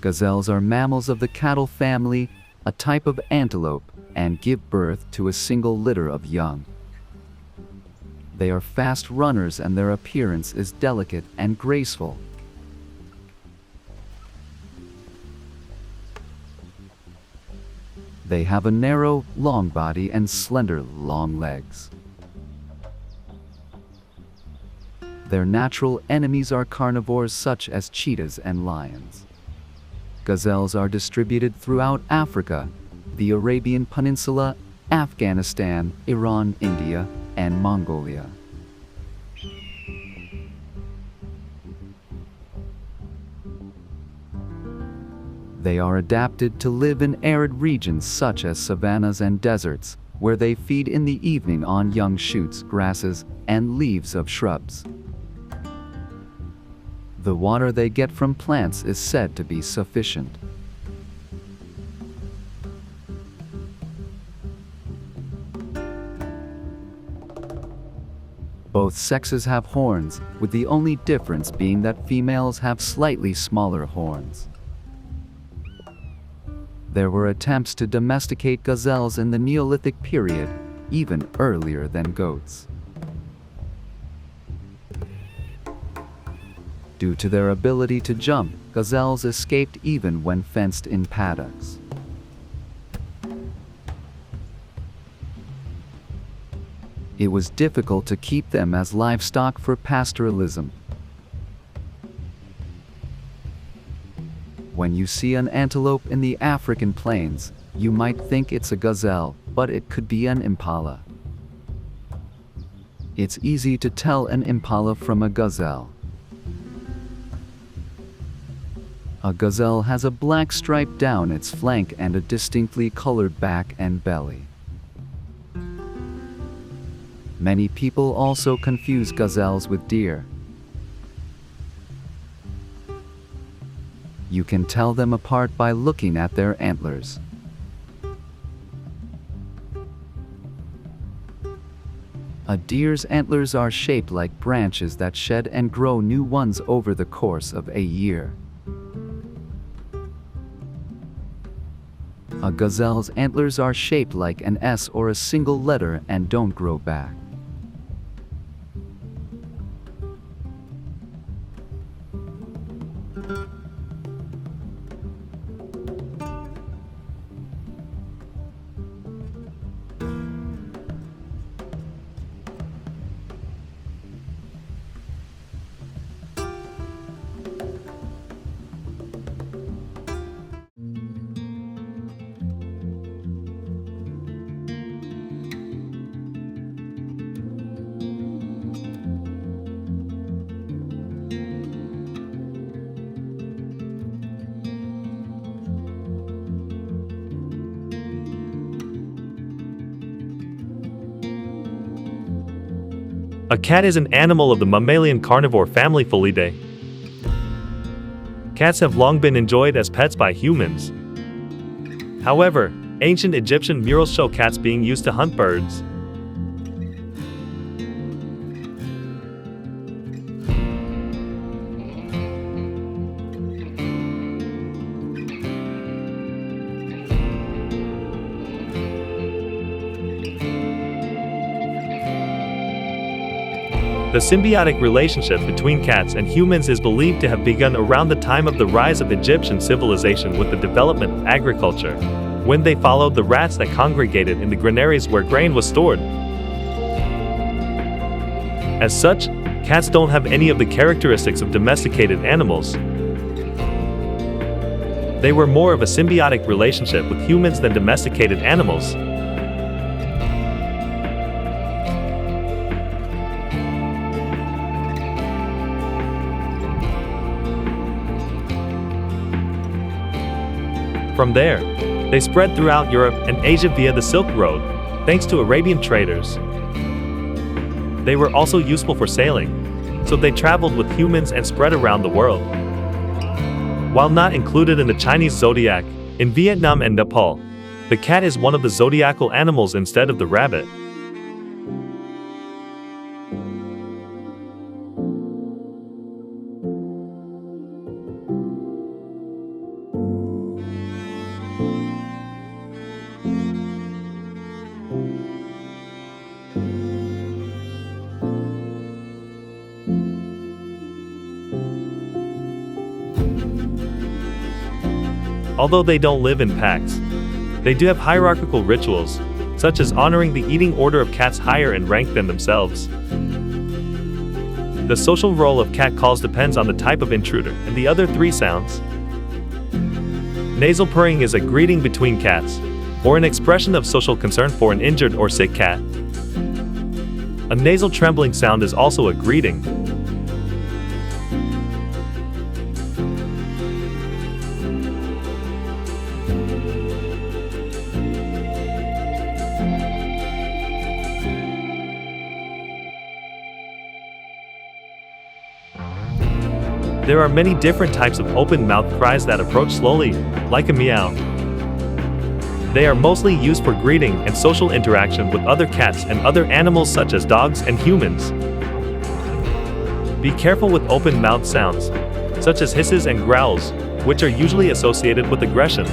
Gazelles are mammals of the cattle family, a type of antelope, and give birth to a single litter of young. They are fast runners and their appearance is delicate and graceful. They have a narrow, long body and slender, long legs. Their natural enemies are carnivores such as cheetahs and lions. Gazelles are distributed throughout Africa, the Arabian Peninsula, Afghanistan, Iran, India, and Mongolia. They are adapted to live in arid regions such as savannas and deserts, where they feed in the evening on young shoots, grasses, and leaves of shrubs. The water they get from plants is said to be sufficient. Both sexes have horns, with the only difference being that females have slightly smaller horns. There were attempts to domesticate gazelles in the Neolithic period, even earlier than goats. Due to their ability to jump, gazelles escaped even when fenced in paddocks. It was difficult to keep them as livestock for pastoralism. When you see an antelope in the African plains, you might think it's a gazelle, but it could be an impala. It's easy to tell an impala from a gazelle. A gazelle has a black stripe down its flank and a distinctly colored back and belly. Many people also confuse gazelles with deer. You can tell them apart by looking at their antlers. A deer's antlers are shaped like branches that shed and grow new ones over the course of a year. A gazelle's antlers are shaped like an S or a single letter and don't grow back. A cat is an animal of the mammalian carnivore family Felidae. Cats have long been enjoyed as pets by humans. However, ancient Egyptian murals show cats being used to hunt birds. The symbiotic relationship between cats and humans is believed to have begun around the time of the rise of Egyptian civilization with the development of agriculture, when they followed the rats that congregated in the granaries where grain was stored. As such, cats don't have any of the characteristics of domesticated animals. They were more of a symbiotic relationship with humans than domesticated animals. From there, they spread throughout Europe and Asia via the Silk Road, thanks to Arabian traders. They were also useful for sailing, so they traveled with humans and spread around the world. While not included in the Chinese zodiac, in Vietnam and Nepal, the cat is one of the zodiacal animals instead of the rabbit. Although they don't live in packs, they do have hierarchical rituals, such as honoring the eating order of cats higher in rank than themselves. The social role of cat calls depends on the type of intruder and the other three sounds. Nasal purring is a greeting between cats, or an expression of social concern for an injured or sick cat. A nasal trembling sound is also a greeting. There are many different types of open-mouthed cries that approach slowly, like a meow. They are mostly used for greeting and social interaction with other cats and other animals such as dogs and humans. Be careful with open-mouthed sounds, such as hisses and growls, which are usually associated with aggression.